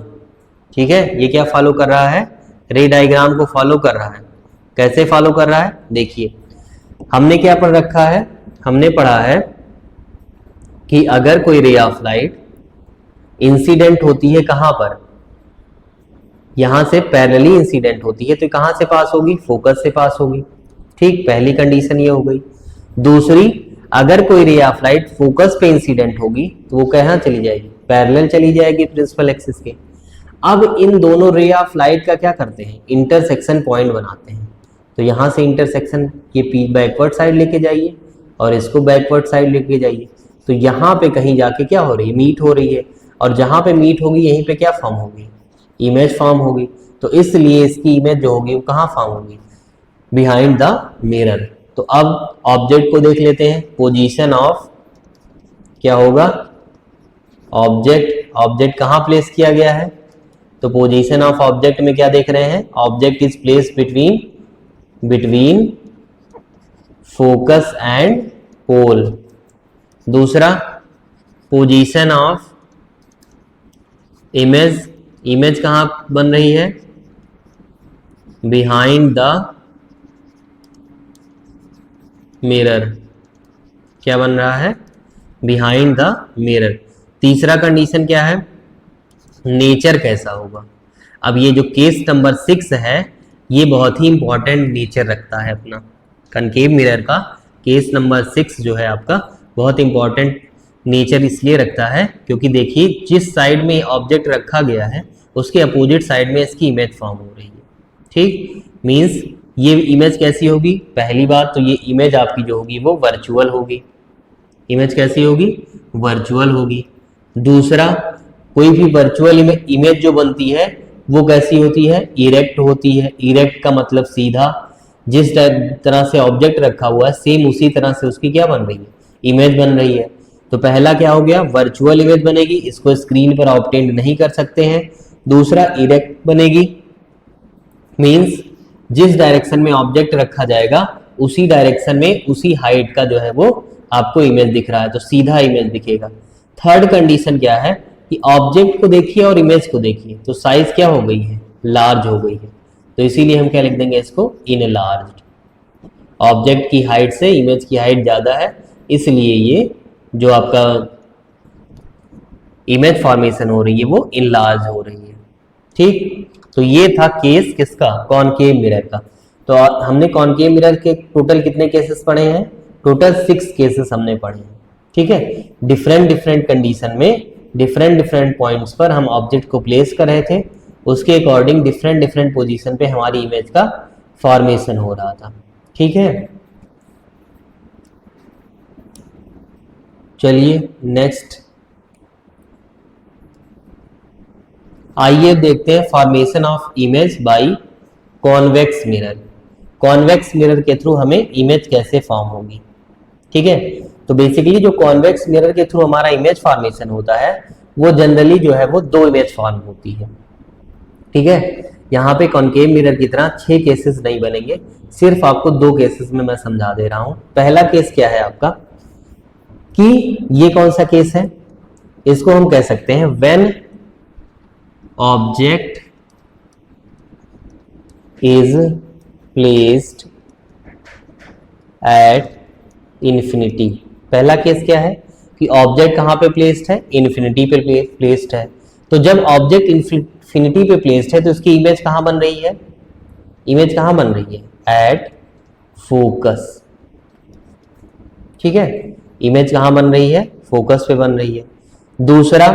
ठीक है, ये क्या फॉलो कर रहा है, रे डायग्राम को फॉलो कर रहा है। कैसे फॉलो कर रहा है, देखिए हमने क्या पढ़ रखा है, हमने पढ़ा है कि अगर कोई रे ऑफ लाइट इंसिडेंट होती है कहां पर, यहां से पैरेलली इंसिडेंट होती है तो कहां से पास होगी, फोकस से पास होगी। ठीक, पहली कंडीशन ये हो गई। दूसरी, अगर कोई रे ऑफ लाइट फोकस पे इंसिडेंट होगी तो वो कहां चली जाएगी, पैरेलल चली जाएगी प्रिंसिपल एक्सिस के। अब इन दोनों रे ऑफ लाइट का क्या करते हैं, इंटरसेक्शन पॉइंट बनाते हैं। तो यहां से इंटरसेक्शन ये बैकवर्ड साइड लेके जाइए और इसको बैकवर्ड साइड लेके जाइए। तो यहाँ पे कहीं जाके क्या हो रही है, मीट हो रही है, और जहां पे मीट होगी यहीं पे क्या फॉर्म होगी, इमेज फॉर्म होगी। तो इसलिए इसकी इमेज जो होगी वो कहाँ फॉर्म होगी, बिहाइंड द मिरर। तो अब ऑब्जेक्ट को देख लेते हैं, पोजीशन ऑफ क्या होगा, ऑब्जेक्ट कहाँ प्लेस किया गया है। तो पोजीशन ऑफ ऑब्जेक्ट में क्या देख रहे हैं, object is place between focus and pole. दूसरा, पोजीशन ऑफ इमेज कहां बन रही है, बिहाइंड द मिरर। क्या बन रहा है, बिहाइंड द मिरर। तीसरा कंडीशन क्या है, नेचर कैसा होगा। अब ये जो केस नंबर 6 है ये बहुत ही इंपॉर्टेंट नेचर रखता है अपना, कनकेव मिरर का केस नंबर 6 जो है आपका बहुत इंपॉर्टेंट नेचर इसलिए रखता है क्योंकि देखिए जिस साइड में ऑब्जेक्ट रखा गया है उसके अपोजिट साइड में इसकी इमेज फॉर्म हो रही है। ठीक, मींस ये इमेज कैसी होगी, पहली बात तो ये इमेज आपकी जो होगी वो वर्चुअल होगी। इमेज कैसी होगी, वर्चुअल होगी। दूसरा, कोई भी वर्चुअल इमेज जो बनती है वो कैसी होती है, इरेक्ट होती है। इरेक्ट का मतलब सीधा, जिस तरह से ऑब्जेक्ट रखा हुआ है सेम उसी तरह से उसकी क्या बन रही है, इमेज बन रही है। तो पहला क्या हो गया, वर्चुअल इमेज बनेगी, इसको स्क्रीन पर ऑब्टेन नहीं कर सकते हैं। दूसरा, इरेक्ट बनेगी, मींस जिस डायरेक्शन में ऑब्जेक्ट रखा जाएगा उसी डायरेक्शन में उसी हाइट का जो है वो आपको इमेज दिख रहा है, तो सीधा इमेज दिखेगा। थर्ड कंडीशन क्या है कि ऑब्जेक्ट को देखिए और इमेज को देखिए तो साइज क्या हो गई है, लार्ज हो गई है। तो इसीलिए हम क्या लिख देंगे इसको, इन लार्ज। ऑब्जेक्ट की हाइट से इमेज की हाइट ज्यादा है इसलिए ये जो आपका इमेज फॉर्मेशन हो रही है वो इन लार्ज हो रही है। ठीक, तो ये था केस किसका, कॉनकेव मिरर का। तो हमने कॉनकेव मिरर के टोटल कितने केसेस पढ़े हैं, टोटल 6 केसेस हमने पढ़े हैं। ठीक है, डिफरेंट कंडीशन में डिफरेंट पॉइंट्स पर हम ऑब्जेक्ट को प्लेस कर रहे थे, उसके अकॉर्डिंग डिफरेंट पोजीशन पे हमारी इमेज का फॉर्मेशन हो रहा था। ठीक है, चलिए नेक्स्ट आइए देखते हैं formation of image by convex mirror. Convex mirror के थ्रू हमें इमेज कैसे फॉर्म होगी। ठीक है, तो बेसिकली जो कॉन्वेक्स मिरर के थ्रू हमारा इमेज फॉर्मेशन होता है वो जनरली जो है वो 2 इमेज फॉर्म होती है। ठीक है, यहाँ पे कॉनकेव मिरर की तरह 6 केसेस नहीं बनेंगे, सिर्फ आपको 2 केसेस में मैं समझा दे रहा हूं। पहला केस क्या है आपका, कि ये कौन सा केस है, इसको हम कह सकते हैं when object is placed at infinity. पहला केस क्या है कि ऑब्जेक्ट कहां पे प्लेस्ड है, इन्फिनिटी पे प्लेस्ड है। तो जब ऑब्जेक्ट इन्फिनिटी पे प्लेस्ड है तो इसकी इमेज कहां बन रही है, इमेज कहां बन रही है, एट फोकस। ठीक है, इमेज कहां बन रही है, फोकस पे बन रही है। दूसरा,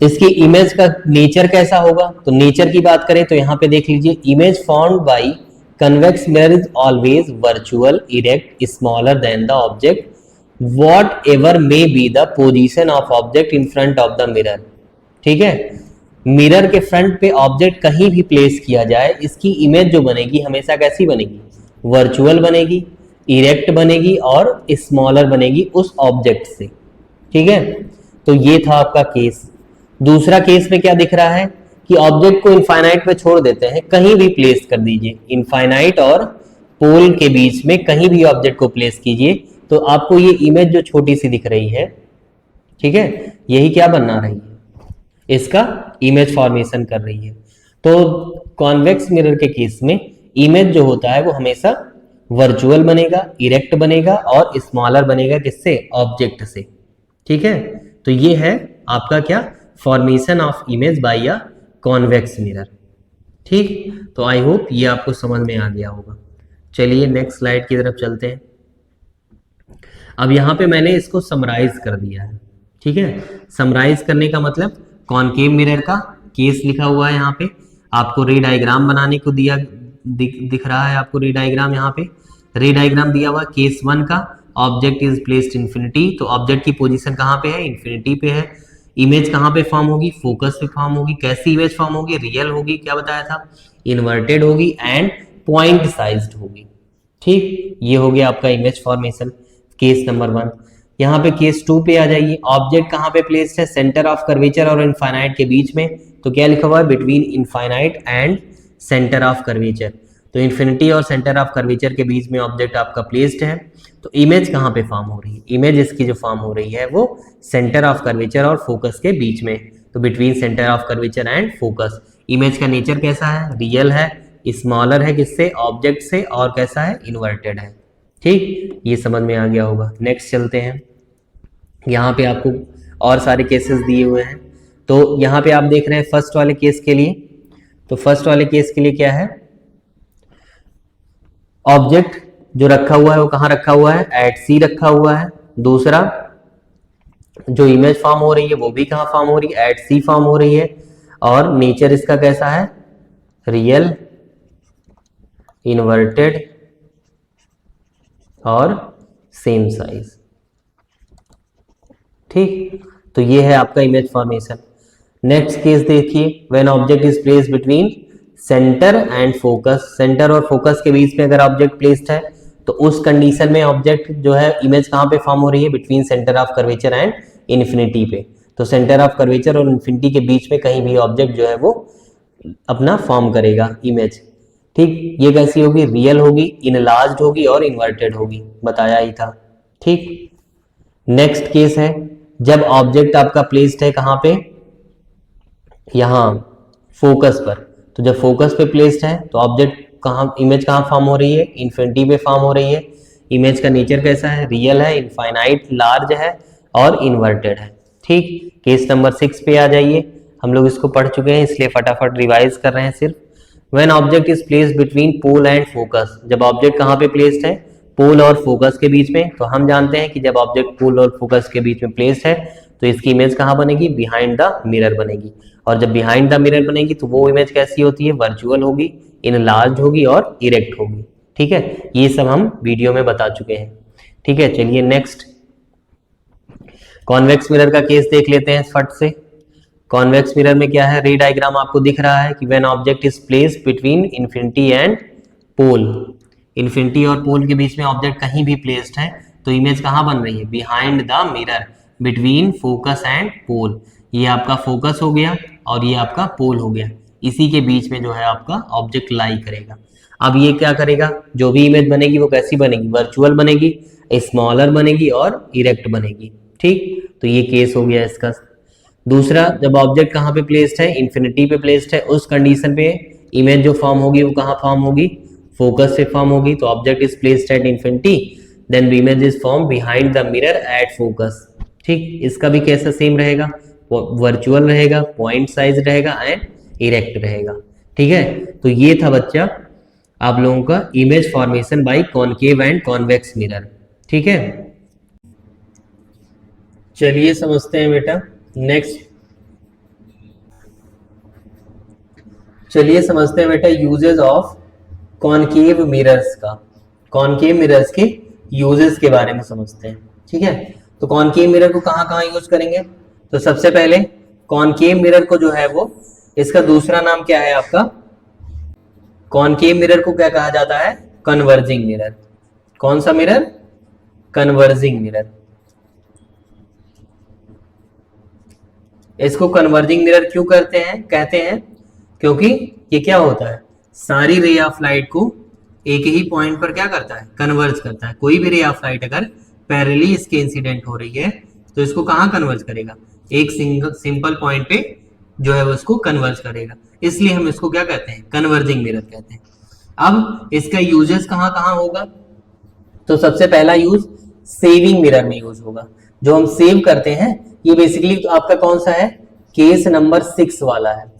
इसकी इमेज का नेचर कैसा होगा, तो नेचर की बात करें तो यहाँ पे देख लीजिए, image formed by convex mirror is always virtual, erect, smaller than the object, what ever may be the position of object in front of the mirror. ठीक है, मिरर के फ्रंट पे ऑब्जेक्ट कहीं भी प्लेस किया जाए, इसकी इमेज जो बनेगी हमेशा कैसी बनेगी, वर्चुअल बनेगी, इरेक्ट बनेगी और स्मॉलर बनेगी उस ऑब्जेक्ट से। ठीक है, तो ये था आपका केस। दूसरा केस में क्या दिख रहा है कि ऑब्जेक्ट को इनफाइनाइट पे छोड़ देते हैं, कहीं भी प्लेस कर दीजिए, इनफाइनाइट और पोल के बीच में कहीं भी ऑब्जेक्ट को प्लेस कीजिए, तो आपको ये इमेज जो छोटी सी दिख रही है, ठीक है, यही क्या बना रही है, इसका इमेज फॉर्मेशन कर रही है। तो कॉन्वेक्स मिरर के केस में इमेज जो होता है वो हमेशा वर्चुअल बनेगा, इरेक्ट बनेगा और स्मॉलर बनेगा, किससे, ऑब्जेक्ट से। ठीक है, तो ये है आपका क्या, formation of image by a convex mirror. ठीक, तो आई होप ये आपको समझ में आ गया होगा। चलिए नेक्स्ट स्लाइड की तरफ चलते हैं। अब यहाँ पे मैंने इसको समराइज कर दिया है। ठीक है, समराइज करने का मतलब कॉनकेव मिरर का केस लिखा हुआ है यहाँ पे, आपको रे डायग्राम बनाने को दिया दिख रहा है, आपको रे डायग्राम, यहाँ पे रे डायग्राम दिया हुआ केस 1 का, ऑब्जेक्ट इज प्लेस्ड इन्फिनिटी, तो ऑब्जेक्ट की पोजीशन कहाँ पे है, इन्फिनिटी पे है। इमेज कहाँ पे फॉर्म होगी, फोकस पे फॉर्म होगी। कैसी इमेज फॉर्म होगी, रियल होगी, क्या बताया था, इन्वर्टेड होगी एंड पॉइंट साइज्ड होगी। ठीक, ये हो गया आपका इमेज फॉर्मेशन, केस नंबर 1। यहाँ पे केस 2 पे आ जाइए, ऑब्जेक्ट कहाँ पे प्लेस्ड है, सेंटर ऑफ कर्वेचर और इनफाइनाइट के बीच में, तो क्या लिखा हुआ है, between infinite and centre of curvature, तो इन्फिनिटी और सेंटर ऑफ कर्वेचर के बीच में ऑब्जेक्ट आपका प्लेस्ड है। तो इमेज कहाँ पे फॉर्म हो रही है, इमेज इसकी जो फॉर्म हो रही है वो सेंटर ऑफ कर्वेचर और फोकस के बीच में, तो between centre of curvature and focus. Image का नेचर कैसा है, रियल है, स्मॉलर है, किससे, ऑब्जेक्ट से, और कैसा है, इन्वर्टेड है। ठीक, ये समझ में आ गया होगा। नेक्स्ट चलते हैं, यहाँ पे आपको और सारे केसेस दिए हुए हैं। तो यहाँ पे आप देख रहे हैं फर्स्ट वाले केस के लिए, तो फर्स्ट वाले केस के लिए क्या है, ऑब्जेक्ट जो रखा हुआ है वो कहाँ रखा हुआ है, एट सी रखा हुआ है। दूसरा जो इमेज फॉर्म हो रही है वो भी कहाँ फॉर्म हो रही है, एट सी फॉर्म हो रही है, और नेचर इसका कैसा है, रियल, इन्वर्टेड और सेम साइज। ठीक, तो ये है आपका इमेज फॉर्मेशन। नेक्स्ट केस देखिए, when object is placed between centre and focus, centre और फोकस के बीच में अगर ऑब्जेक्ट प्लेस्ड है, तो उस कंडीशन में ऑब्जेक्ट जो है, इमेज कहाँ पे फॉर्म हो रही है, between centre of curvature and infinity पे, तो सेंटर ऑफ कर्वेचर और इन्फिनिटी के बीच में कहीं भी ऑब्जेक्ट जो है वो अपना फॉर्म करेगा इमेज। ठीक, ये कैसी होगी, रियल होगी, इनलार्ज्ड होगी और इन्वर्टेड होगी, बताया ही था। ठीक, नेक्स्ट केस है, जब ऑब्जेक्ट आपका प्लेस्ड है कहाँ पे, यहाँ फोकस पर, तो जब फोकस पे प्लेस्ड है तो ऑब्जेक्ट कहाँ, इमेज कहाँ फॉर्म हो रही है, इन्फिनिटी पे फॉर्म हो रही है। इमेज का नेचर कैसा है, रियल है, इनफाइनाइट, लार्ज है और इन्वर्टेड है। ठीक, केस नंबर 6 पे आ जाइए, हम लोग इसको पढ़ चुके हैं इसलिए फटाफट रिवाइज कर रहे हैं सिर्फ। When object is placed between pole and focus, जब ऑब्जेक्ट कहाँ पे प्लेस्ड है, पोल और फोकस के बीच में, तो हम जानते हैं कि जब ऑब्जेक्ट पोल और फोकस के बीच में प्लेस्ड है तो इसकी इमेज कहाँ बनेगी, बिहाइंड द मिरर बनेगी, और जब बिहाइंड द मिरर बनेगी तो वो इमेज कैसी होती है, वर्चुअल होगी, इनलार्ज्ड होगी और इरेक्ट होगी। ठीक है, ये सब हम वीडियो में बता चुके हैं। ठीक है, चलिए नेक्स्ट कॉन्वेक्स मिरर का केस देख लेते हैं फट से। कॉन्वेक्स मिरर में क्या है, रे डायग्राम आपको दिख रहा है कि when object is placed between infinity and pole, infinity और पोल के बीच में ऑब्जेक्ट कहीं भी प्लेस्ड है तो इमेज कहाँ बन रही है, behind the mirror, between focus and pole. ये आपका फोकस हो गया और ये आपका पोल हो गया, इसी के बीच में जो है आपका ऑब्जेक्ट लाई करेगा। अब ये क्या करेगा, जो भी इमेज बनेगी वो कैसी बनेगी, वर्चुअल बनेगी, स्मॉलर बनेगी और इरेक्ट बनेगी। ठीक, तो ये केस हो गया इसका। दूसरा, जब ऑब्जेक्ट कहाँ पे प्लेस्ड है, इन्फिनिटी पे प्लेस्ड है, उस कंडीशन पे इमेज जो फॉर्म होगी वो कहाँ फॉर्म होगी, फोकस से फॉर्म होगी, तो object is placed at infinity, then image is form behind the mirror at focus. ठीक, इसका भी कैसा सेम रहेगा, वर्चुअल रहेगा, पॉइंट साइज रहेगा एंड इरेक्ट रहेगा। ठीक है, तो ये था बच्चा आप लोगों का image formation by concave and convex mirror. ठीक है, चलिए समझते हैं बेटा नेक्स्ट चलिए समझते हैं बेटा यूजेस ऑफ कॉनकेव मिरर्स का। कॉनकेव मिरर्स के यूजेस के बारे में समझते हैं, ठीक है। तो कॉनकेव मिरर को कहाँ कहाँ यूज करेंगे? तो सबसे पहले कॉनकेव मिरर को जो है वो, इसका दूसरा नाम क्या है आपका? कॉनकेव मिरर को क्या कहा जाता है? Converging mirror. कौन सा मिरर? Converging mirror. इसको कन्वर्जिंग मिरर क्यों कहते हैं? क्योंकि ये क्या होता है, सारी रे ऑफ लाइट को एक ही पॉइंट पर क्या करता है? कन्वर्ज करता है। कोई भी रे ऑफ लाइट अगर पैरेलली इसके इंसिडेंट हो रही है तो इसको कहाँ कन्वर्ज करेगा? एक सिंपल पॉइंट पे जो है वो इसको कन्वर्ज करेगा। इसलिए हम इसको क्या कहते हैं? कन्वर्जिंग मिरर कहते हैं। अब इसका यूजेस कहाँ कहाँ होगा? तो सबसे पहला यूज सेविंग मिरर में यूज होगा। जो हम सेव करते हैं, ये बेसिकली तो आपका कौन सा है? केस नंबर 6 वाला है,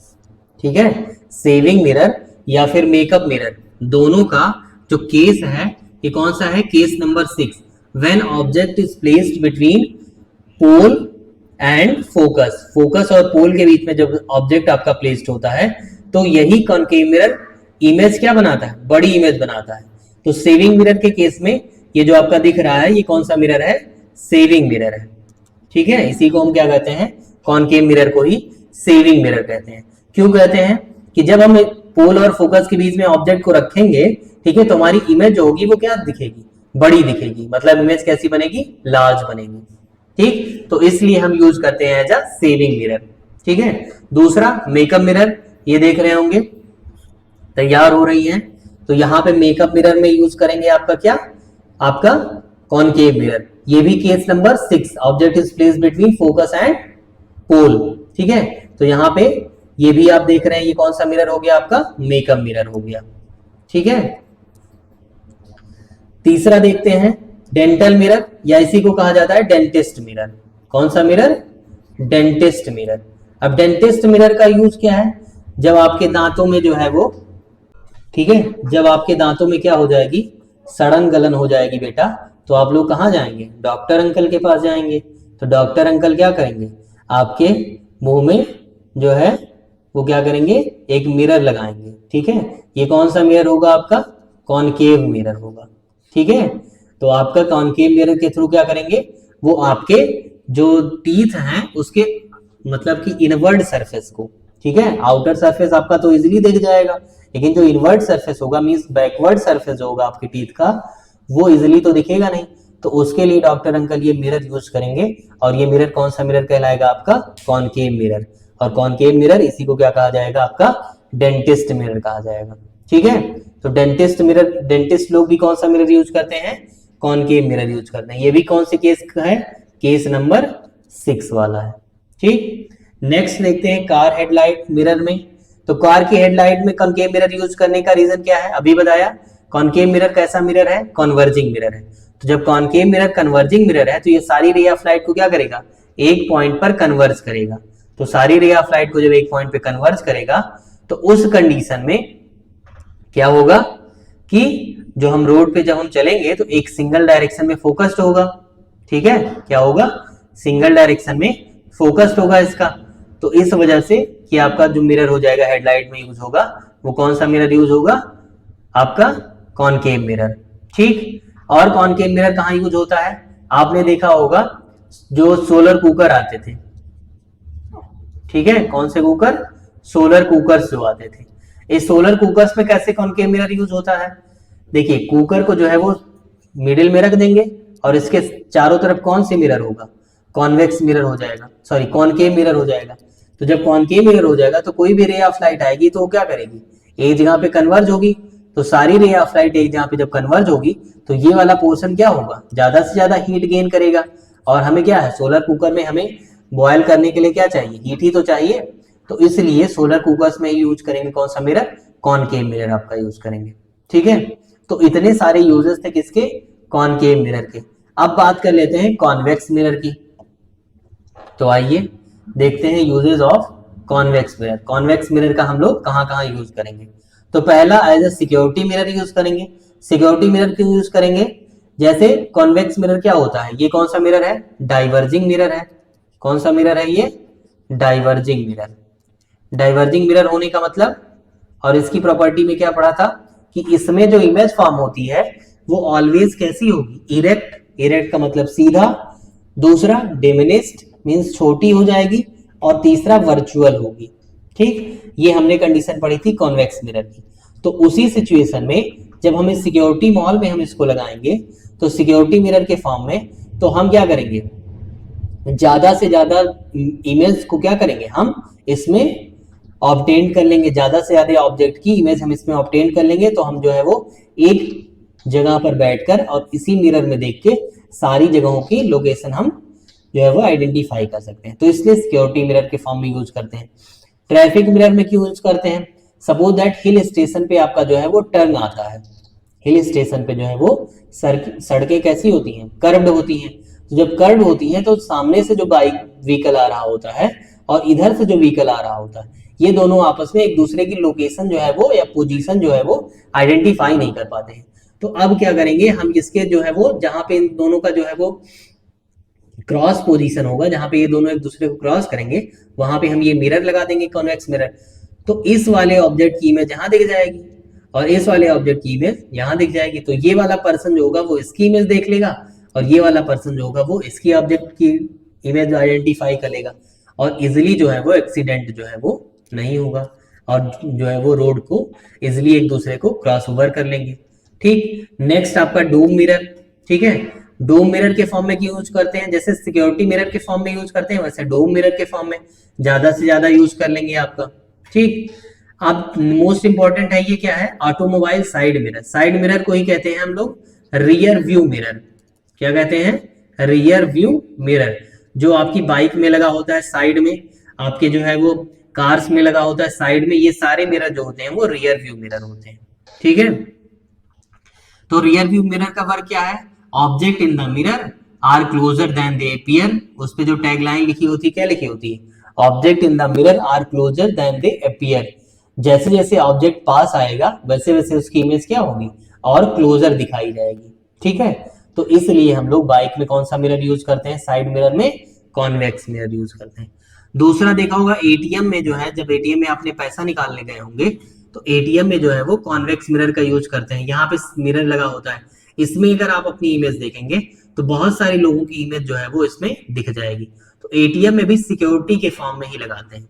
ठीक है। सेविंग मिरर या फिर मेकअप मिरर, दोनों का जो केस है ये कौन सा है? Case number 6। When object is placed between pole and focus, focus और पोल के बीच में जब ऑब्जेक्ट आपका प्लेस्ड होता है तो यही कॉनकेव मिरर इमेज क्या बनाता है? बड़ी इमेज बनाता है। तो सेविंग मिरर के केस में ये जो आपका दिख रहा है ये कौन सा मिरर है? सेविंग मिरर है, ठीक है। इसी को हम क्या कहते हैं? कॉनकेव मिरर को ही सेविंग मिरर कहते हैं। क्यों कहते हैं? कि जब हम पोल और फोकस के बीच में ऑब्जेक्ट को रखेंगे, ठीक है, तो हमारी इमेज जो होगी वो क्या दिखेगी? बड़ी दिखेगी। मतलब इमेज कैसी बनेगी? लार्ज बनेगी, ठीक। तो इसलिए हम यूज करते हैं एज अ सेविंग मिरर, ठीक है। दूसरा मेकअप मिरर, ये देख रहे होंगे तैयार हो रही है, तो यहाँ पे मेकअप मिरर में यूज करेंगे आपका क्या? आपका कॉनकेव मिरर। ये भी case number 6, object is placed between focus and pole, ठीक है। तो यहाँ पे ये भी आप देख रहे हैं, ये कौन सा मिरर हो गया आपका? मेकअप मिरर हो गया, ठीक है। तीसरा देखते हैं डेंटल मिरर, या इसी को कहा जाता है डेंटिस्ट मिरर। कौन सा मिरर? Dentist mirror. अब डेंटिस्ट मिरर का यूज क्या है? जब आपके दांतों में जो है वो, ठीक है, जब आपके दांतों में क्या हो जाएगी? सड़न गलन हो जाएगी बेटा, तो आप लोग कहाँ जाएंगे? डॉक्टर अंकल के पास जाएंगे। तो डॉक्टर अंकल क्या करेंगे? आपके मुंह में जो है वो क्या करेंगे? एक मिरर लगाएंगे, ठीक है। ये कौन सा मिरर होगा आपका? कॉनकेव मिरर होगा, ठीक है। तो आपका कॉनकेव मिरर के थ्रू क्या करेंगे? वो आपके जो टीथ हैं उसके मतलब कि इनवर्ड सरफेस को, ठीक है, आउटर सरफेस आपका तो इजीली दिख जाएगा, लेकिन जो इनवर्ड सरफेस होगा मींस बैकवर्ड सरफेस जो होगा आपके टीथ का, वो इजीली तो दिखेगा नहीं। तो उसके लिए डॉक्टर अंकल ये मिरर यूज करेंगे। और ये मिरर कौन सा मिरर कहलाएगा आपका? Concave mirror. और कॉनकेव मिरर इसी को क्या कहा जाएगा? आपका डेंटिस्ट मिरर कहा जाएगा, ठीक है। तो डेंटिस्ट मिरर, डेंटिस्ट लोग भी कौन सा मिरर यूज करते हैं? कॉनकेव मिरर यूज करते हैं। ये भी कौन से केस का है? केस नंबर 6 वाला है, ठीक। नेक्स्ट देखते हैं कार हेडलाइट मिरर में। तो कार की हेडलाइट में कॉनकेव मिरर यूज करने का रीजन क्या है? अभी बताया। कॉनकेव मिरर कैसा मिरर है? कन्वर्जिंग मिरर है। तो जब कॉनकेव मिरर कन्वर्जिंग मिरर है तो ये सारी रे ऑफ लाइट को क्या करेगा? एक पॉइंट पर कन्वर्ज करेगा। तो सारी रे ऑफ लाइट को जब एक पॉइंट पे कन्वर्ज करेगा तो उस कंडीशन में क्या होगा कि जो हम रोड पे जब हम चलेंगे तो एक सिंगल डायरेक्शन में फोकस्ड होगा, ठीक है। क्या होगा? सिंगल डायरेक्शन में फोकस्ड होगा इसका। तो इस वजह से कि आपका जो मिरर हो जाएगा हेडलाइट में यूज होगा, वो कौन सा मिरर यूज होगा? आपका कॉनकेव मिरर, ठीक। और कॉनकेव मिरर कहाँ यूज होता है? आपने देखा होगा जो सोलर कुकर आते थे, ठीक है, कौन से कुकर? सोलर कुकर्स जो आते थे। इस सोलर कुकर्स में कैसे कॉनकेव मिरर यूज होता है? देखिए, कुकर को जो है वो मिडिल में रख देंगे और इसके चारों तरफ कौन सी मिरर होगा? कॉन्वेक्स मिरर हो जाएगा, सॉरी कॉनकेव मिरर हो जाएगा। तो जब कॉनकेव मिरर हो जाएगा तो कोई भी रे ऑफ लाइट आएगी तो वो क्या करेगी? एक जगह पे कन्वर्ज होगी। तो सारी रे ऑफ लाइट एक जगह पे जब कन्वर्ज होगी तो ये वाला पोर्शन क्या होगा? ज्यादा से ज्यादा हीट गेन करेगा। और हमें क्या है? सोलर कुकर में हमें बॉयल करने के लिए क्या चाहिए? हीट ही तो चाहिए। तो इसलिए सोलर कुकर्स में यूज करेंगे कौन सा मिरर? कॉनकेव मिरर आपका यूज करेंगे, ठीक है। तो इतने सारे यूजेस थे किसके? कॉनकेव मिरर के। अब बात कर लेते हैं कॉन्वेक्स मिरर की। तो आइए देखते हैं uses of convex mirror. Convex mirror का हम लोग कहाँ कहाँ यूज करेंगे? तो पहला as a security mirror use करेंगे। सिक्योरिटी मिरर क्यों यूज करेंगे? जैसे कॉन्वेक्स मिरर क्या होता है? ये कौन सा मिरर है? डाइवर्जिंग मिरर है। कौन सा मिरर है ये? Diverging mirror. डाइवर्जिंग मिरर होने का मतलब और इसकी प्रॉपर्टी में क्या पढ़ा था कि इसमें जो इमेज फॉर्म होती है वो ऑलवेज कैसी होगी, इरेक्ट, इरेक्ट का मतलब सीधा, दूसरा डिमिनिश्ड मींस छोटी हो जाएगी, और तीसरा वर्चुअल होगी। ठीक, ये हमने कंडीशन पढ़ी थी कॉन्वेक्स मिरर की। तो उसी सिचुएशन में जब हम इस सिक्योरिटी मॉल में हम इसको लगाएंगे तो सिक्योरिटी मिरर के फॉर्म में, तो हम क्या करेंगे, ज्यादा से ज्यादा इमेज को क्या करेंगे, हम इसमें ऑब्टेन कर लेंगे, ज्यादा से ज्यादा ऑब्जेक्ट की इमेज हम इसमें ऑब्टेन कर लेंगे। तो हम जो है वो एक जगह पर बैठकर और इसी मिरर में देख के सारी जगहों की लोकेशन हम जो है वो आइडेंटिफाई कर सकते हैं। तो इसलिए सिक्योरिटी मिरर के फॉर्म में यूज करते हैं। ट्रैफिक मिरर में क्यों यूज करते हैं, सपोज दैट हिल स्टेशन पे आपका जो है वो टर्न आता है, हिल स्टेशन पे जो है वो सड़कें कैसी होती हैं, कर्व्ड होती हैं। तो जब कर्व्ड होती हैं तो सामने से जो बाइक व्हीकल आ रहा होता है और इधर से जो व्हीकल आ रहा होता है, ये दोनों आपस में एक दूसरे की लोकेशन जो है वो या पोजीशन जो है वो आइडेंटिफाई नहीं कर पाते हैं। तो अब क्या करेंगे हम, इसके जो है वो जहां पे इन दोनों का जो है वो क्रॉस पोजीशन होगा, जहां पे ये दोनों एक दूसरे को क्रॉस करेंगे, वहां पे हम ये मिरर लगा देंगे, कॉन्वेक्स मिरर। तो इस वाले ऑब्जेक्ट की इमेज यहां दिख जाएगी और इस वाले ऑब्जेक्ट की इमेज यहां दिख जाएगी। तो ये वाला पर्सन जो होगा वो इसकी इमेज देख लेगा और ये वाला पर्सन जो होगा वो इसकी ऑब्जेक्ट की इमेज आइडेंटिफाई कर लेगा, और इजिली जो है वो एक्सीडेंट जो है वो नहीं होगा, और जो है वो रोड को इजिली एक दूसरे को क्रॉस ओवर कर लेंगे। ठीक, नेक्स्ट आपका डोम मिरर। ठीक है, डोम मिरर के फॉर्म में क्यों यूज करते हैं, जैसे सिक्योरिटी मिरर के फॉर्म में यूज करते हैं वैसे डोम मिरर के फॉर्म में ज्यादा से ज्यादा यूज कर लेंगे आपका। ठीक, अब मोस्ट इंपॉर्टेंट है ये क्या है, automobile side mirror. Side mirror को ही कहते हैं हम लोग रियर व्यू मिरर। क्या कहते हैं, रियर व्यू मिरर, जो आपकी बाइक में लगा होता है साइड में, आपके जो है वो कार्स में लगा होता है साइड में, ये सारे मिरर जो होते हैं वो रियर व्यू मिरर होते हैं। ठीक है, तो रियर व्यू मिरर का वर्क क्या है, object in the mirror are closer than they appear. उस पे जो टैगलाइन लिखी होती है क्या लिखी होती है, object in the mirror are closer than they appear. जैसे जैसे ऑब्जेक्ट पास आएगा वैसे वैसे उसकी इमेज क्या होगी और क्लोजर दिखाई जाएगी। ठीक है, तो इसलिए हम लोग बाइक में कौन सा मिरर यूज करते हैं, साइड मिरर में कॉन्वेक्स मिरर यूज करते हैं। दूसरा देखा होगा एटीएम में जो है, जब एटीएम में आपने पैसा निकालने गए होंगे तो एटीएम में जो है वो कॉन्वेक्स मिरर का यूज करते हैं। यहाँ पे मिरर लगा होता है, इसमें अगर आप अपनी इमेज देखेंगे तो बहुत सारे लोगों की इमेज जो है वो इसमें दिख जाएगी। तो एटीएम में भी सिक्योरिटी के फॉर्म में ही लगाते हैं,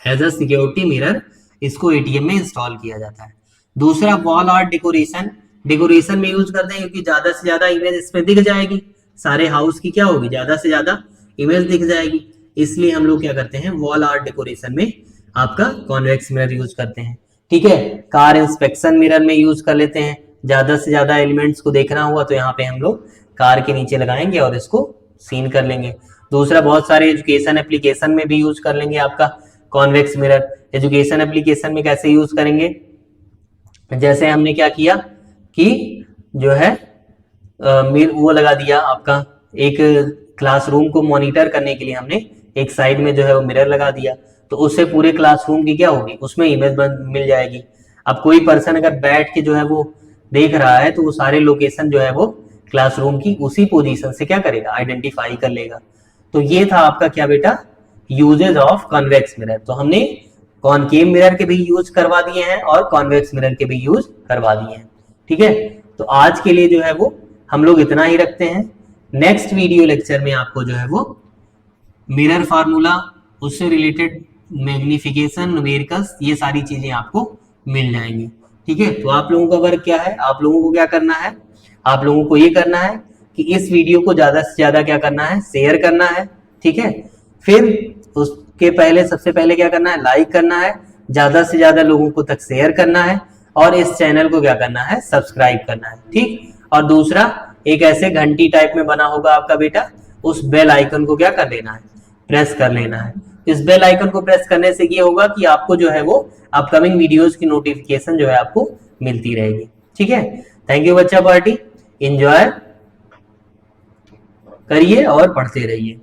एज अ सिक्योरिटी मिरर इसको एटीएम में इंस्टॉल किया जाता है। दूसरा वॉल आर्ट डेकोरेशन, डेकोरेशन में यूज करते हैं क्योंकि ज्यादा से ज्यादा इमेज इसमें दिख जाएगी, सारे हाउस की क्या होगी, ज्यादा से ज्यादा इमेज दिख जाएगी, इसलिए हम लोग क्या करते हैं वॉल आर्ट डेकोरेशन में आपका कॉन्वेक्स मिरर यूज करते हैं। ठीक है, कार इंस्पेक्शन मिरर में यूज कर लेते हैं, ज्यादा से ज्यादा एलिमेंट्स को देखना हुआ तो यहाँ पे हम लोग कार के नीचे लगाएंगे और इसको सीन कर लेंगे। दूसरा बहुत सारे एजुकेशन एप्लीकेशन में भी यूज कर लेंगे आपका कॉन्वेक्स मिरर। एजुकेशन एप्लीकेशन में कैसे यूज करेंगे, जैसे हमने क्या किया कि जो है वो लगा दिया आपका, एक क्लासरूम को मॉनिटर करने के लिए हमने एक साइड में जो है वो मिरर लगा दिया, तो उससे पूरे क्लासरूम की क्या होगी, उसमें इमेज मिल जाएगी। अब कोई पर्सन अगर बैठ के जो है वो देख रहा है तो वो सारे लोकेशन जो है वो क्लासरूम की उसी पोजीशन से क्या करेगा, आइडेंटिफाई कर लेगा। तो ये था आपका क्या बेटा, यूजेज ऑफ कॉन्वेक्स मिरर। तो हमने कॉनकेव मिरर के भी यूज करवा दिए हैं और कॉन्वेक्स मिरर के भी यूज करवा दिए हैं। ठीक है, तो आज के लिए जो है वो हम लोग इतना ही रखते हैं। नेक्स्ट वीडियो लेक्चर में आपको जो है वो मिरर फार्मूला, उससे रिलेटेड मैग्निफिकेशन, न्यूमेरिकल्स, ये सारी चीजें आपको मिल जाएंगी। ठीक है, तो आप लोगों का वर्क क्या है, आप लोगों को क्या करना है, आप लोगों को ये करना है कि इस वीडियो को ज्यादा से ज्यादा क्या करना है, शेयर करना है। ठीक है, फिर उसके पहले सबसे पहले क्या करना है, लाइक करना है, ज्यादा से ज्यादा लोगों को तक शेयर करना है, और इस चैनल को क्या करना है, सब्सक्राइब करना है। ठीक, और दूसरा एक ऐसे घंटी टाइप में बना होगा आपका बेटा, उस बेल आइकन को क्या कर लेना है, प्रेस कर लेना है। इस बेल आइकन को प्रेस करने से ये होगा कि आपको जो है वो अपकमिंग वीडियोस की नोटिफिकेशन जो है आपको मिलती रहेगी। ठीक है, थैंक यू बच्चा पार्टी, एंजॉय करिए और पढ़ते रहिए।